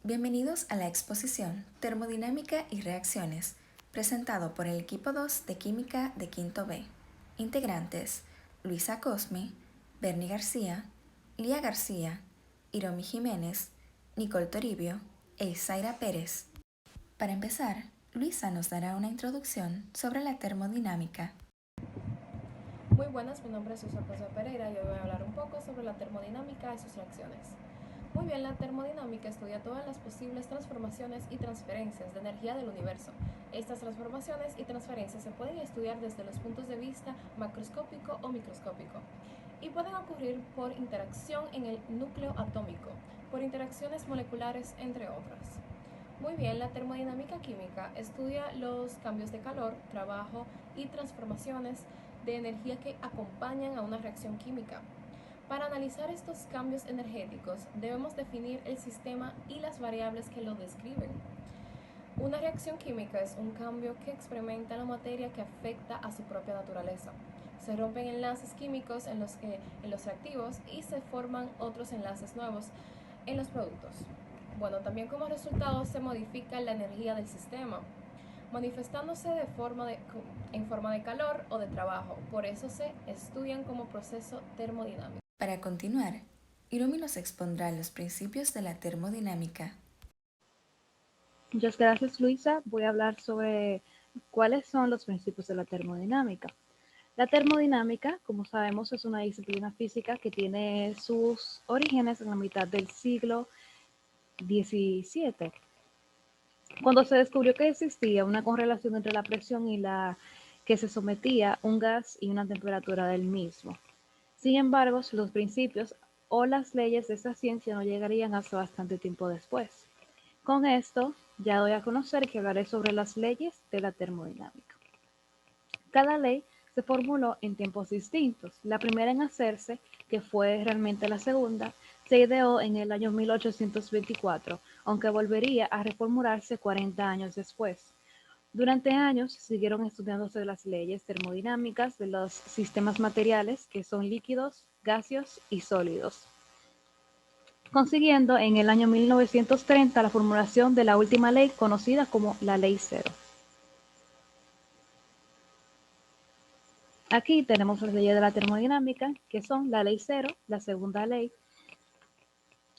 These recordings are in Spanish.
Bienvenidos a la exposición Termodinámica y Reacciones, presentado por el equipo 2 de Química de Quinto B. Integrantes: Luisa Cosme, Bernie García, Lía García, Iromi Jiménez, Nicole Toribio e Isaira Pérez. Para empezar, Luisa nos dará una introducción sobre la termodinámica. Muy buenas, mi nombre es Susa José Pereira y hoy voy a hablar un poco sobre la termodinámica y sus reacciones. Muy bien, la termodinámica estudia todas las posibles transformaciones y transferencias de energía del universo. Estas transformaciones y transferencias se pueden estudiar desde los puntos de vista macroscópico o microscópico y pueden ocurrir por interacción en el núcleo atómico, por interacciones moleculares, entre otras. Muy bien, la termodinámica química estudia los cambios de calor, trabajo y transformaciones de energía que acompañan a una reacción química. Para analizar estos cambios energéticos debemos definir el sistema y las variables que lo describen. Una reacción química es un cambio que experimenta la materia que afecta a su propia naturaleza. Se rompen enlaces químicos en los reactivos y se forman otros enlaces nuevos en los productos. Bueno, también como resultado se modifica la energía del sistema, manifestándose en forma de calor o de trabajo. Por eso se estudian como proceso termodinámico. Para continuar, Iromi nos expondrá los principios de la termodinámica. Muchas gracias, Luisa. Voy a hablar sobre cuáles son los principios de la termodinámica. La termodinámica, como sabemos, es una disciplina física que tiene sus orígenes en la mitad del siglo XVII, cuando se descubrió que existía una correlación entre la presión y la que se sometía un gas y una temperatura del mismo. Sin embargo, los principios o las leyes de esta ciencia no llegarían hasta bastante tiempo después. Con esto, ya doy a conocer que hablaré sobre las leyes de la termodinámica. Cada ley se formuló en tiempos distintos. La primera en hacerse, que fue realmente la segunda, se ideó en el año 1824, aunque volvería a reformularse 40 años después. Durante años siguieron estudiándose las leyes termodinámicas de los sistemas materiales, que son líquidos, gaseos y sólidos, consiguiendo en el año 1930 la formulación de la última ley conocida como la Ley Cero. Aquí tenemos las leyes de la termodinámica, que son la Ley Cero, la segunda ley,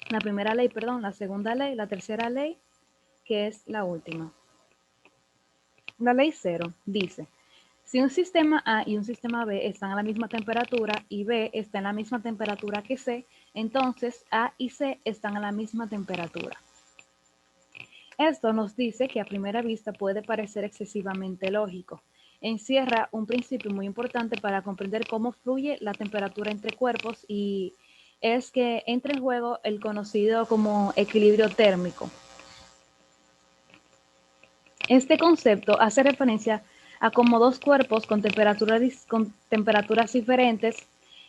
la primera ley, perdón, la segunda ley, la tercera ley, que es la última. La Ley Cero dice: si un sistema A y un sistema B están a la misma temperatura y B está en la misma temperatura que C, entonces A y C están a la misma temperatura. Esto nos dice que a primera vista puede parecer excesivamente lógico. Encierra un principio muy importante para comprender cómo fluye la temperatura entre cuerpos, y es que entra en juego el conocido como equilibrio térmico. Este concepto hace referencia a cómo dos cuerpos con temperaturas diferentes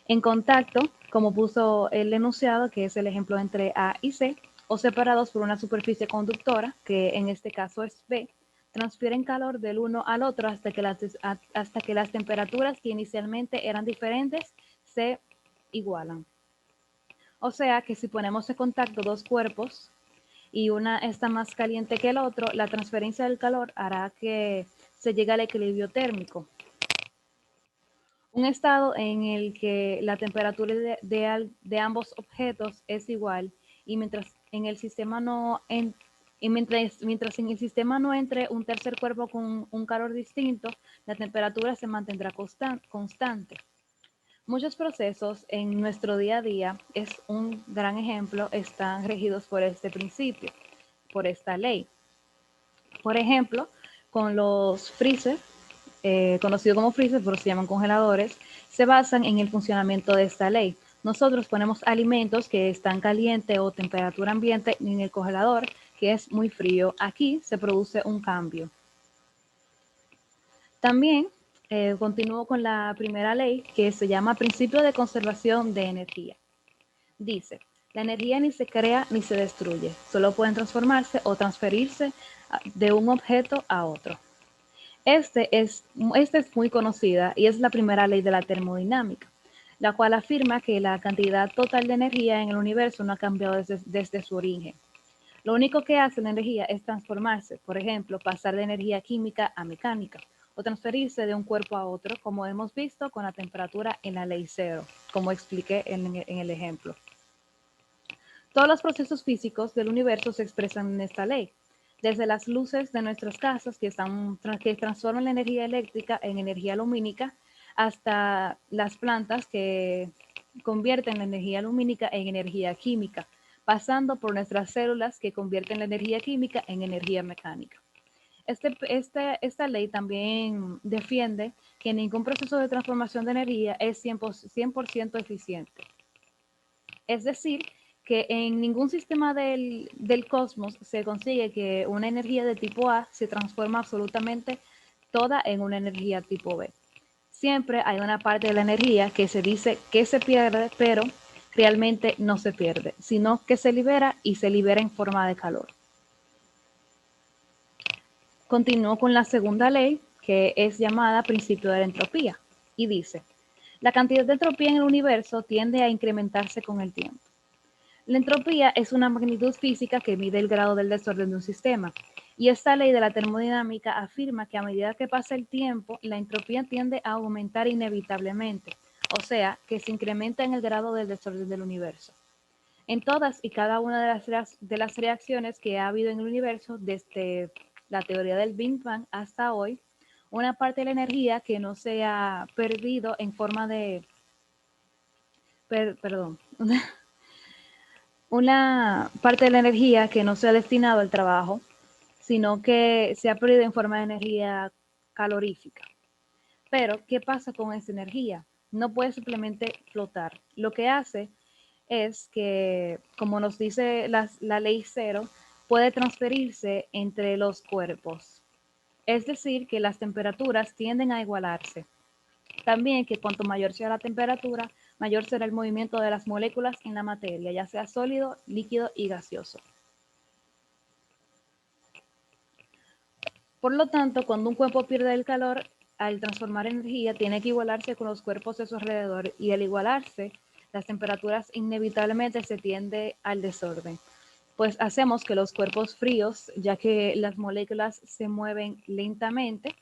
en contacto, como puso el enunciado, que es el ejemplo entre A y C, o separados por una superficie conductora, que en este caso es B, transfieren calor del uno al otro hasta que las temperaturas que inicialmente eran diferentes se igualan. O sea que si ponemos en contacto dos cuerpos y una está más caliente que el otro, la transferencia del calor hará que se llegue al equilibrio térmico. Un estado en el que la temperatura de ambos objetos es igual y mientras en el sistema no mientras en el sistema no entre un tercer cuerpo con un calor distinto, la temperatura se mantendrá constante. Muchos procesos en nuestro día a día, es un gran ejemplo, están regidos por este principio, por esta ley. Por ejemplo, con los freezer, conocidos como freezer, pero se llaman congeladores, se basan en el funcionamiento de esta ley. Nosotros ponemos alimentos que están calientes o temperatura ambiente en el congelador, que es muy frío. Aquí se produce un cambio. También continúo con la primera ley, que se llama Principio de Conservación de Energía. Dice: la energía ni se crea ni se destruye, solo pueden transformarse o transferirse de un objeto a otro. Esta es muy conocida y es la primera ley de la termodinámica, la cual afirma que la cantidad total de energía en el universo no ha cambiado desde su origen. Lo único que hace la energía es transformarse, por ejemplo, pasar de energía química a mecánica o transferirse de un cuerpo a otro, como hemos visto con la temperatura en la ley cero, como expliqué en el ejemplo. Todos los procesos físicos del universo se expresan en esta ley, desde las luces de nuestras casas que transforman la energía eléctrica en energía lumínica, hasta las plantas que convierten la energía lumínica en energía química, pasando por nuestras células que convierten la energía química en energía mecánica. Esta ley también defiende que ningún proceso de transformación de energía es 100% eficiente. Es decir, que en ningún sistema del cosmos se consigue que una energía de tipo A se transforma absolutamente toda en una energía tipo B. Siempre hay una parte de la energía que se dice que se pierde, pero realmente no se pierde, sino que se libera y se libera en forma de calor. Continúo con la segunda ley, que es llamada principio de la entropía, y dice, la cantidad de entropía en el universo tiende a incrementarse con el tiempo. La entropía es una magnitud física que mide el grado del desorden de un sistema, y esta ley de la termodinámica afirma que a medida que pasa el tiempo, la entropía tiende a aumentar inevitablemente, o sea, que se incrementa en el grado del desorden del universo. En todas y cada una de las reacciones que ha habido en el universo, desde la teoría del Big Bang hasta hoy, una parte de la energía que no se ha perdido en forma de... perdón. Una parte de la energía que no se ha destinado al trabajo, sino que se ha perdido en forma de energía calorífica. Pero, ¿qué pasa con esa energía? No puede simplemente flotar. Lo que hace es que, como nos dice la ley cero, puede transferirse entre los cuerpos. Es decir, que las temperaturas tienden a igualarse. También que cuanto mayor sea la temperatura, mayor será el movimiento de las moléculas en la materia, ya sea sólido, líquido y gaseoso. Por lo tanto, cuando un cuerpo pierde el calor, al transformar energía, tiene que igualarse con los cuerpos de su alrededor, y al igualarse, las temperaturas inevitablemente se tiende al desorden, pues hacemos que los cuerpos fríos, ya que las moléculas se mueven lentamente,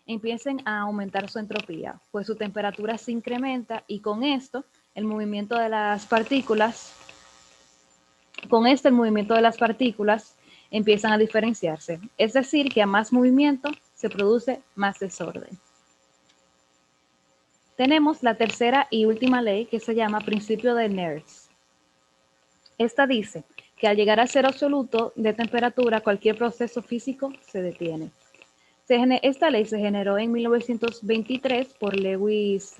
empiecen a aumentar su entropía, pues su temperatura se incrementa y con esto el movimiento de las partículas, empiezan a diferenciarse. Es decir, que a más movimiento se produce más desorden. Tenemos la tercera y última ley que se llama principio de Nernst. Esta dice que al llegar a cero absoluto de temperatura, cualquier proceso físico se detiene. Esta ley se generó en 1923 por Lewis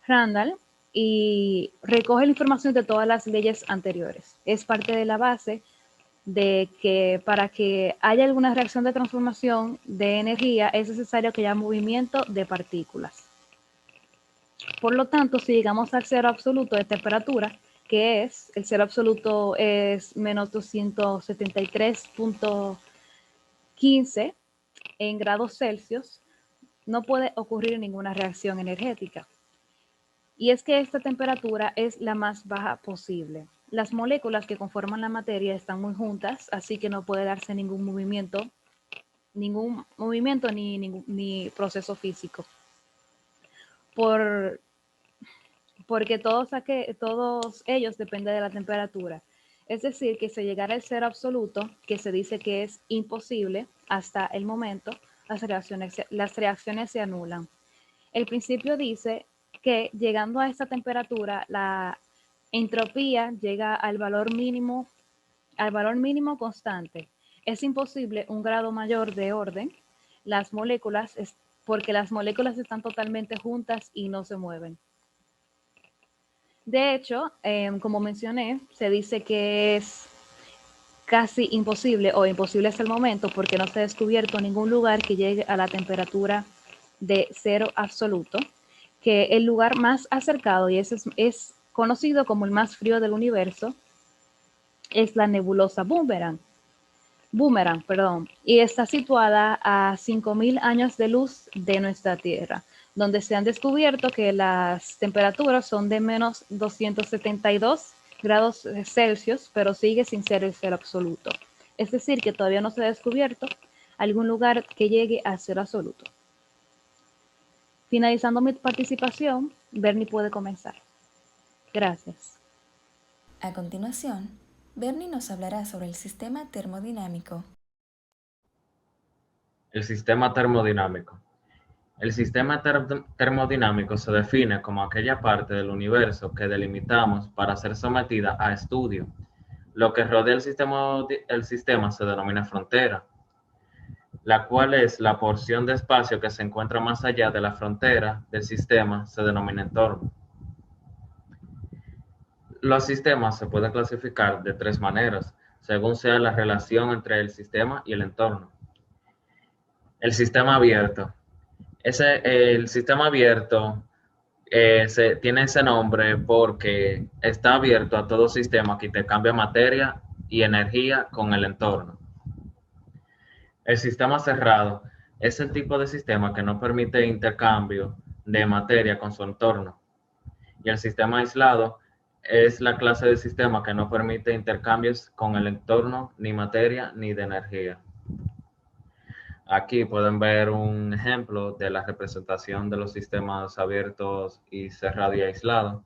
Randall y recoge la información de todas las leyes anteriores. Es parte de la base de que para que haya alguna reacción de transformación de energía es necesario que haya movimiento de partículas. Por lo tanto, si llegamos al cero absoluto de temperatura, que es, el cero absoluto es menos 273.15 en grados Celsius, no puede ocurrir ninguna reacción energética. Y es que esta temperatura es la más baja posible. Las moléculas que conforman la materia están muy juntas, así que no puede darse ningún movimiento ni proceso físico. Porque todos ellos dependen de la temperatura. Es decir, que si llegara al cero absoluto, que se dice que es imposible hasta el momento, las reacciones se anulan. El principio dice que llegando a esta temperatura, la entropía llega al valor mínimo constante. Es imposible un grado mayor de orden, porque las moléculas están totalmente juntas y no se mueven. De hecho, como mencioné, se dice que es casi imposible o imposible hasta el momento porque no se ha descubierto ningún lugar que llegue a la temperatura de cero absoluto, que el lugar más acercado, y ese es conocido como el más frío del universo, es la nebulosa Boomerang, y está situada a 5.000 años de luz de nuestra Tierra, donde se han descubierto que las temperaturas son de menos 272 grados Celsius, pero sigue sin ser el cero absoluto. es decir, que todavía no se ha descubierto algún lugar que llegue a cero absoluto. Finalizando mi participación, Bernie puede comenzar. Gracias. A continuación, Bernie nos hablará sobre el sistema termodinámico. El sistema termodinámico. El sistema termodinámico se define como aquella parte del universo que delimitamos para ser sometida a estudio. Lo que rodea el sistema se denomina frontera, la cual es la porción de espacio que se encuentra más allá de la frontera del sistema, se denomina entorno. Los sistemas se pueden clasificar de tres maneras, según sea la relación entre el sistema y el entorno. El sistema abierto. El sistema abierto tiene ese nombre porque está abierto a todo sistema que intercambia materia y energía con el entorno. El sistema cerrado es el tipo de sistema que no permite intercambio de materia con su entorno. Y el sistema aislado es la clase de sistema que no permite intercambios con el entorno, ni materia ni de energía. Aquí pueden ver un ejemplo de la representación de los sistemas abiertos y cerrado y aislado.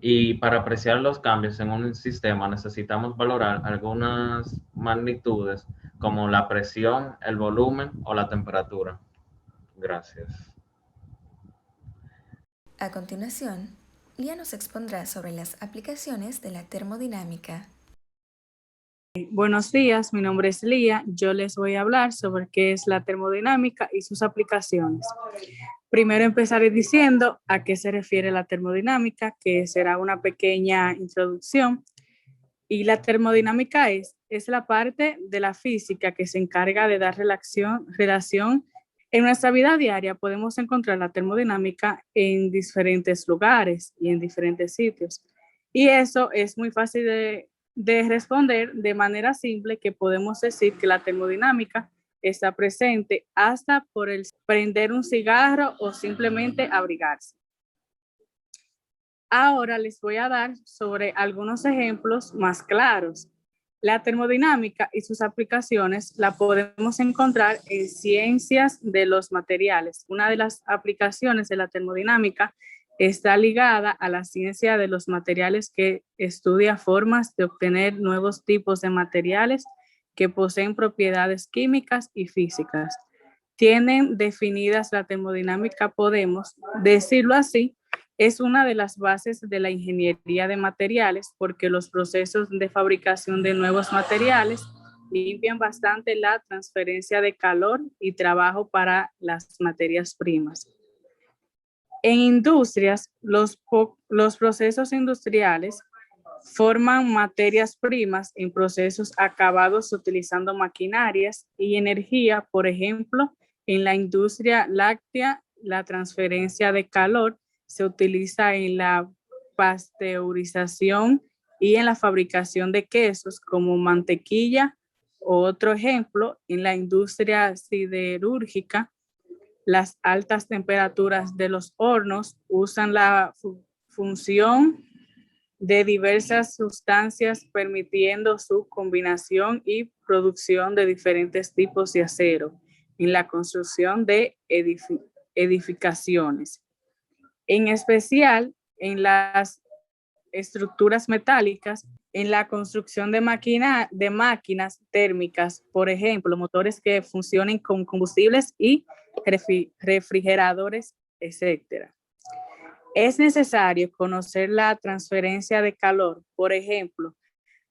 Y para apreciar los cambios en un sistema necesitamos valorar algunas magnitudes como la presión, el volumen o la temperatura. Gracias. A continuación, Lía nos expondrá sobre las aplicaciones de la termodinámica. Buenos días, mi nombre es Lía. Yo les voy a hablar sobre qué es la termodinámica y sus aplicaciones. Primero empezaré diciendo a qué se refiere la termodinámica, que será una pequeña introducción. Y la termodinámica es la parte de la física que se encarga de dar relación. En nuestra vida diaria podemos encontrar la termodinámica en diferentes lugares y en diferentes sitios. Y eso es muy fácil de responder de manera simple, que podemos decir que la termodinámica está presente hasta por el prender un cigarro o simplemente abrigarse. Ahora les voy a dar sobre algunos ejemplos más claros. La termodinámica y sus aplicaciones la podemos encontrar en ciencias de los materiales. Una de las aplicaciones de la termodinámica está ligada a la ciencia de los materiales, que estudia formas de obtener nuevos tipos de materiales que poseen propiedades químicas y físicas. Tienen definidas la termodinámica, podemos decirlo así, es una de las bases de la ingeniería de materiales, porque los procesos de fabricación de nuevos materiales limpian bastante la transferencia de calor y trabajo para las materias primas. En industrias, los procesos industriales forman materias primas en procesos acabados utilizando maquinarias y energía. Por ejemplo, en la industria láctea, la transferencia de calor se utiliza en la pasteurización y en la fabricación de quesos como mantequilla. Otro ejemplo, en la industria siderúrgica, las altas temperaturas de los hornos usan la función de diversas sustancias, permitiendo su combinación y producción de diferentes tipos de acero en la construcción de edificaciones. En especial en las estructuras metálicas, en la construcción de máquinas térmicas, por ejemplo, motores que funcionen con combustibles y refrigeradores, etc. Es necesario conocer la transferencia de calor. Por ejemplo,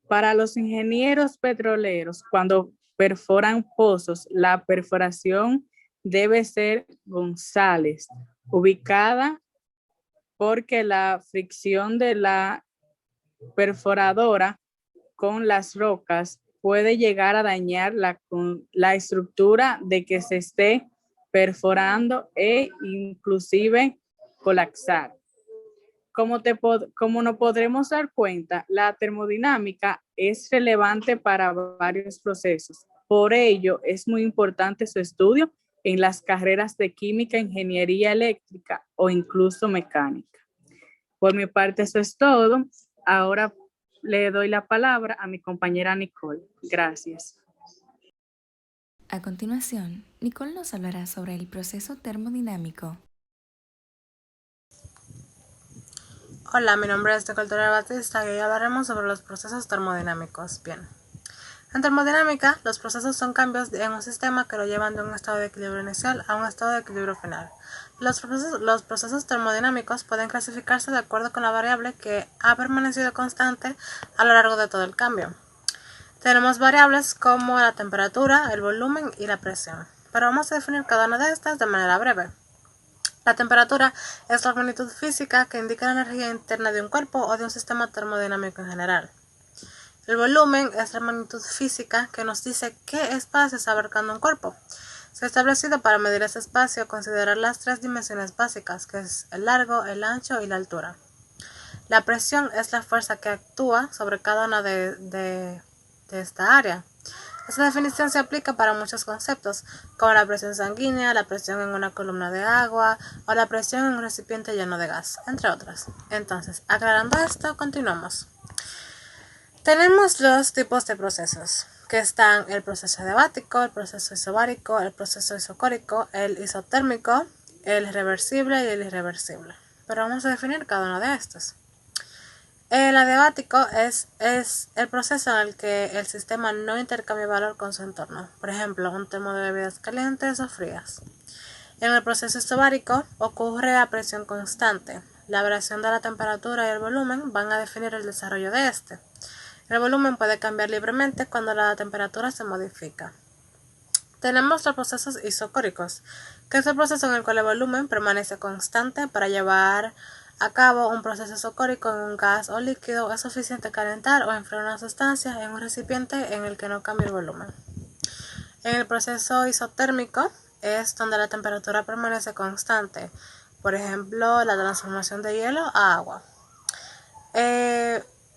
para los ingenieros petroleros, cuando perforan pozos, la perforación debe ser González, ubicada porque la fricción de la perforadora con las rocas puede llegar a dañar la estructura de que se esté perforando e inclusive colapsar. Como nos podremos dar cuenta, la termodinámica es relevante para varios procesos. Por ello, es muy importante su estudio en las carreras de química, ingeniería eléctrica o incluso mecánica. Por mi parte, eso es todo. Ahora le doy la palabra a mi compañera Nicole. Gracias. A continuación, Nicole nos hablará sobre el proceso termodinámico. Hola, mi nombre es Nicole Torre Batista y hoy hablaremos sobre los procesos termodinámicos. Bien. En termodinámica, los procesos son cambios en un sistema que lo llevan de un estado de equilibrio inicial a un estado de equilibrio final. Los procesos termodinámicos pueden clasificarse de acuerdo con la variable que ha permanecido constante a lo largo de todo el cambio. Tenemos variables como la temperatura, el volumen y la presión, pero vamos a definir cada una de estas de manera breve. La temperatura es la magnitud física que indica la energía interna de un cuerpo o de un sistema termodinámico en general. El volumen es la magnitud física que nos dice qué espacio está abarcando un cuerpo. Se ha establecido para medir ese espacio considerar las tres dimensiones básicas, que es el largo, el ancho y la altura. La presión es la fuerza que actúa sobre cada una de esta área. Esta definición se aplica para muchos conceptos, como la presión sanguínea, la presión en una columna de agua o la presión en un recipiente lleno de gas, entre otras. Entonces, aclarando esto, continuamos. Tenemos los tipos de procesos, que están el proceso adiabático, el proceso isobárico, el proceso isocórico, el isotérmico, el reversible y el irreversible. Pero vamos a definir cada uno de estos. El adiabático es el proceso en el que el sistema no intercambia valor con su entorno, por ejemplo, un termo de bebidas calientes o frías. En el proceso isobárico ocurre a presión constante. La variación de la temperatura y el volumen van a definir el desarrollo de este. El volumen puede cambiar libremente cuando la temperatura se modifica. Tenemos los procesos isocóricos, que es el proceso en el cual el volumen permanece constante para llevar a cabo un proceso isocórico en un gas o líquido. Es suficiente calentar o enfriar una sustancia en un recipiente en el que no cambie el volumen. En el proceso isotérmico es donde la temperatura permanece constante, por ejemplo, la transformación de hielo a agua.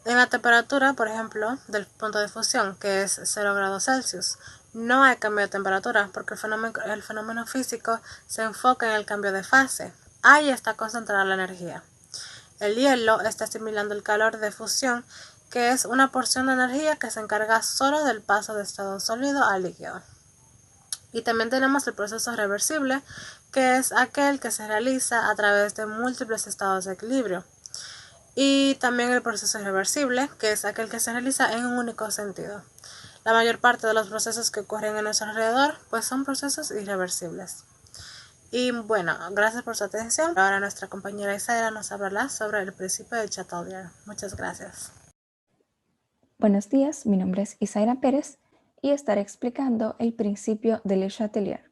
En la temperatura, por ejemplo, del punto de fusión, que es 0 grados Celsius, no hay cambio de temperatura porque el fenómeno físico se enfoca en el cambio de fase. Ahí está concentrada la energía. El hielo está asimilando el calor de fusión, que es una porción de energía que se encarga solo del paso de estado sólido a líquido. Y también tenemos el proceso reversible, que es aquel que se realiza a través de múltiples estados de equilibrio. Y también el proceso irreversible, que es aquel que se realiza en un único sentido. La mayor parte de los procesos que ocurren a nuestro alrededor, pues son procesos irreversibles. Y bueno, gracias por su atención. Ahora nuestra compañera Isaira nos hablará sobre el principio de Chatelier. Muchas gracias. Buenos días, mi nombre es Isaira Pérez y estaré explicando el principio de Le Chatelier.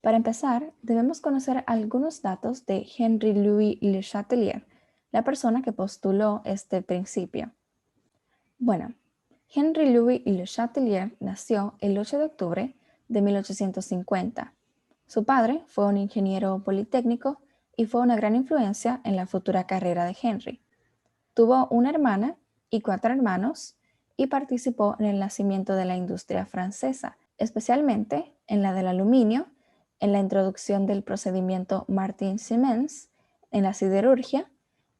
Para empezar, debemos conocer algunos datos de Henry Louis Le Chatelier, la persona que postuló este principio. Bueno, Henry Louis Le Chatelier nació el 8 de octubre de 1850. Su padre fue un ingeniero politécnico y fue una gran influencia en la futura carrera de Henry. Tuvo una hermana y 4 hermanos y participó en el nacimiento de la industria francesa, especialmente en la del aluminio, en la introducción del procedimiento Martin-Siemens, en la siderurgia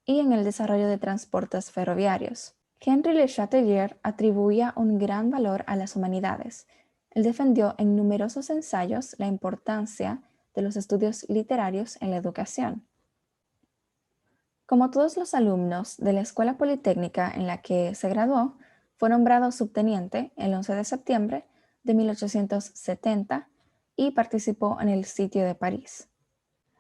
y en el desarrollo de transportes ferroviarios. Henry Le Chatelier atribuía un gran valor a las humanidades. Él defendió en numerosos ensayos la importancia de los estudios literarios en la educación. Como todos los alumnos de la Escuela Politécnica en la que se graduó, fue nombrado subteniente el 11 de septiembre de 1870 y participó en el sitio de París.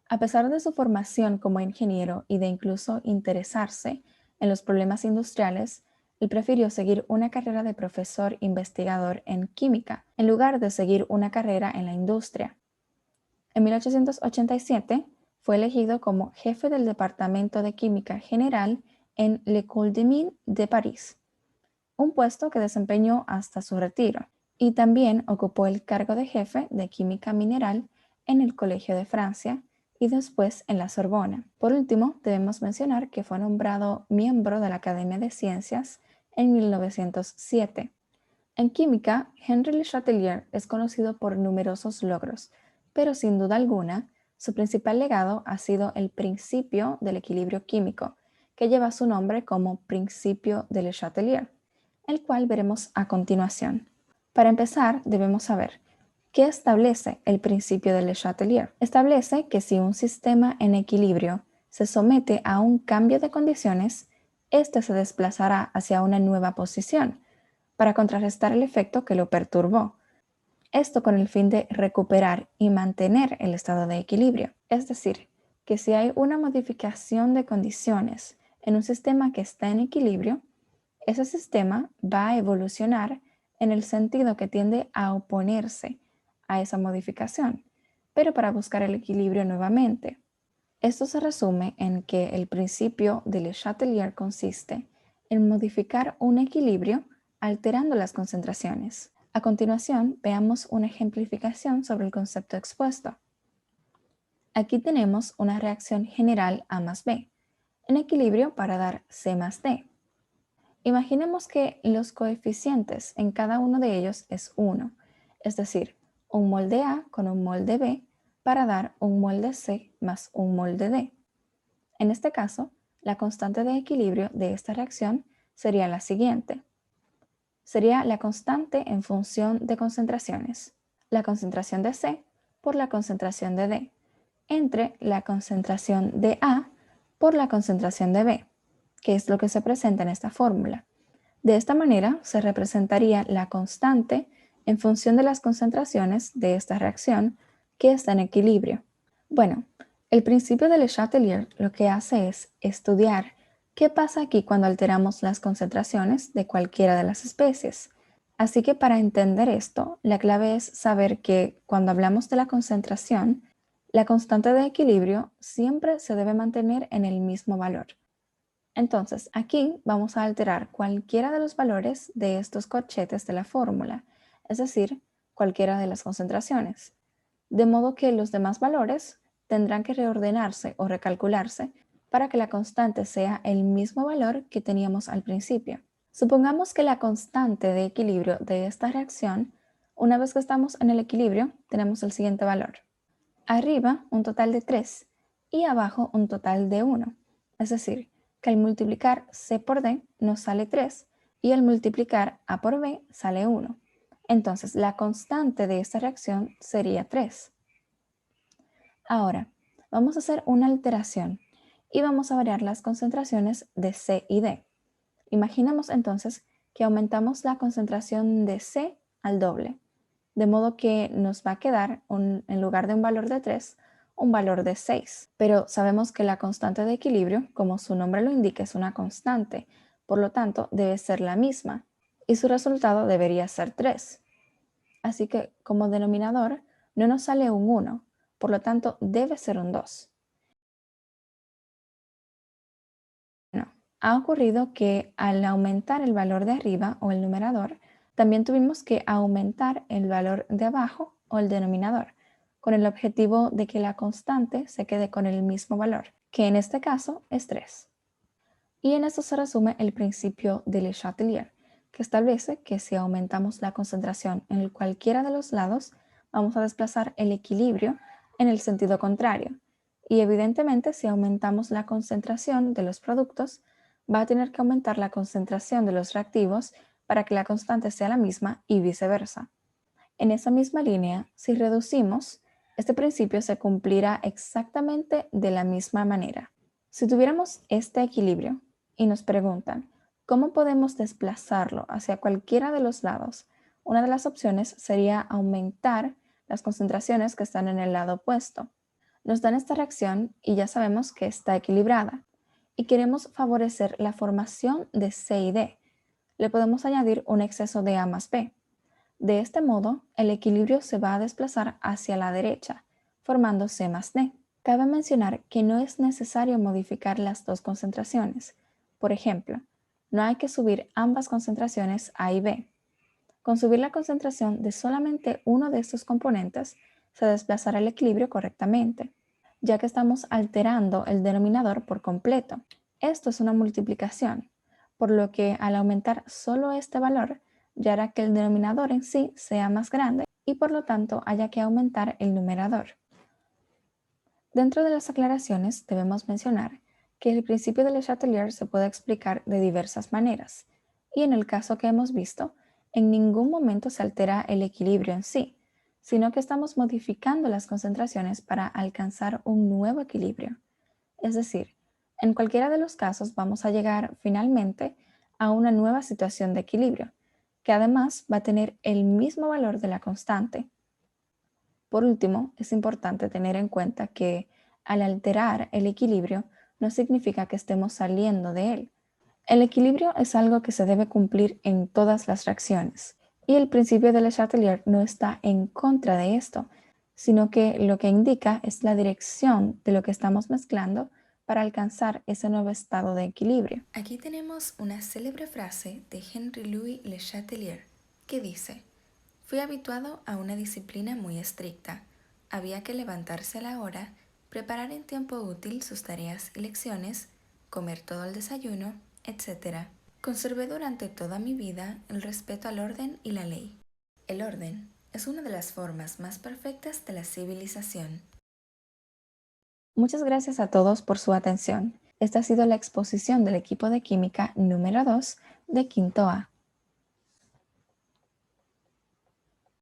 A pesar de su formación como ingeniero y de incluso interesarse en los problemas industriales, él prefirió seguir una carrera de profesor investigador en química en lugar de seguir una carrera en la industria. En 1887 fue elegido como jefe del Departamento de Química General en l'École des Mines de París, un puesto que desempeñó hasta su retiro, y también ocupó el cargo de jefe de Química Mineral en el Colegio de Francia y después en la Sorbona. Por último, debemos mencionar que fue nombrado miembro de la Academia de Ciencias en 1907. En química, Henry Le Chatelier es conocido por numerosos logros, pero sin duda alguna, su principal legado ha sido el principio del equilibrio químico, que lleva su nombre como principio de Le Chatelier, el cual veremos a continuación. Para empezar, debemos saber ¿qué establece el principio de Le Chatelier? Establece que si un sistema en equilibrio se somete a un cambio de condiciones, éste se desplazará hacia una nueva posición para contrarrestar el efecto que lo perturbó. Esto con el fin de recuperar y mantener el estado de equilibrio. Es decir, que si hay una modificación de condiciones en un sistema que está en equilibrio, ese sistema va a evolucionar en el sentido que tiende a oponerse a esa modificación, pero para buscar el equilibrio nuevamente. Esto se resume en que el principio de Le Chatelier consiste en modificar un equilibrio alterando las concentraciones. A continuación, veamos una ejemplificación sobre el concepto expuesto. Aquí tenemos una reacción general A más B, en equilibrio para dar C más D. Imaginemos que los coeficientes en cada uno de ellos es 1, es decir, un mol de A con un mol de B para dar un mol de C más un mol de D. En este caso, la constante de equilibrio de esta reacción sería la siguiente. Sería la constante en función de concentraciones, la concentración de C por la concentración de D, entre la concentración de A por la concentración de B, que es lo que se presenta en esta fórmula. De esta manera se representaría la constante en función de las concentraciones de esta reacción que está en equilibrio. Bueno, el principio de Le Chatelier lo que hace es estudiar qué pasa aquí cuando alteramos las concentraciones de cualquiera de las especies. Así que para entender esto, la clave es saber que cuando hablamos de la concentración, la constante de equilibrio siempre se debe mantener en el mismo valor. Entonces, aquí vamos a alterar cualquiera de los valores de estos corchetes de la fórmula, es decir, cualquiera de las concentraciones, de modo que los demás valores tendrán que reordenarse o recalcularse para que la constante sea el mismo valor que teníamos al principio. Supongamos que la constante de equilibrio de esta reacción, una vez que estamos en el equilibrio, tenemos el siguiente valor. Arriba un total de 3 y abajo un total de 1, es decir, que al multiplicar C por D nos sale 3 y al multiplicar A por B sale 1. Entonces la constante de esta reacción sería 3. Ahora, vamos a hacer una alteración y vamos a variar las concentraciones de C y D. Imaginamos entonces que aumentamos la concentración de C al doble, de modo que nos va a quedar, en lugar de un valor de 3, un valor de 6. Pero sabemos que la constante de equilibrio, como su nombre lo indica, es una constante, por lo tanto debe ser la misma y su resultado debería ser 3. Así que como denominador no nos sale un 1, por lo tanto debe ser un 2. Bueno, ha ocurrido que al aumentar el valor de arriba o el numerador, también tuvimos que aumentar el valor de abajo o el denominador, con el objetivo de que la constante se quede con el mismo valor, que en este caso es 3. Y en esto se resume el principio de Le Chatelier, que establece que si aumentamos la concentración en cualquiera de los lados, vamos a desplazar el equilibrio en el sentido contrario. Y evidentemente, si aumentamos la concentración de los productos, va a tener que aumentar la concentración de los reactivos para que la constante sea la misma y viceversa. En esa misma línea, si reducimos, este principio se cumplirá exactamente de la misma manera. Si tuviéramos este equilibrio y nos preguntan, ¿cómo podemos desplazarlo hacia cualquiera de los lados? Una de las opciones sería aumentar las concentraciones que están en el lado opuesto. Nos dan esta reacción y ya sabemos que está equilibrada y queremos favorecer la formación de C y D. Le podemos añadir un exceso de A más B. De este modo, el equilibrio se va a desplazar hacia la derecha, formando C más D. Cabe mencionar que no es necesario modificar las dos concentraciones. Por ejemplo, no hay que subir ambas concentraciones A y B. Con subir la concentración de solamente uno de estos componentes, se desplazará el equilibrio correctamente, ya que estamos alterando el denominador por completo. Esto es una multiplicación, por lo que al aumentar solo este valor, ya hará que el denominador en sí sea más grande y por lo tanto haya que aumentar el numerador. Dentro de las aclaraciones debemos mencionar que el principio de Le Chatelier se puede explicar de diversas maneras, y en el caso que hemos visto, en ningún momento se altera el equilibrio en sí, sino que estamos modificando las concentraciones para alcanzar un nuevo equilibrio. Es decir, en cualquiera de los casos vamos a llegar finalmente a una nueva situación de equilibrio, que además va a tener el mismo valor de la constante. Por último, es importante tener en cuenta que al alterar el equilibrio no significa que estemos saliendo de él. El equilibrio es algo que se debe cumplir en todas las reacciones, y el principio de Le Chatelier no está en contra de esto, sino que lo que indica es la dirección de lo que estamos mezclando para alcanzar ese nuevo estado de equilibrio. Aquí tenemos una célebre frase de Henri-Louis Le Chatelier que dice: fui habituado a una disciplina muy estricta. Había que levantarse a la hora, preparar en tiempo útil sus tareas y lecciones, comer todo el desayuno, etc. Conservé durante toda mi vida el respeto al orden y la ley. El orden es una de las formas más perfectas de la civilización. Muchas gracias a todos por su atención. Esta ha sido la exposición del equipo de química número 2 de quinto A.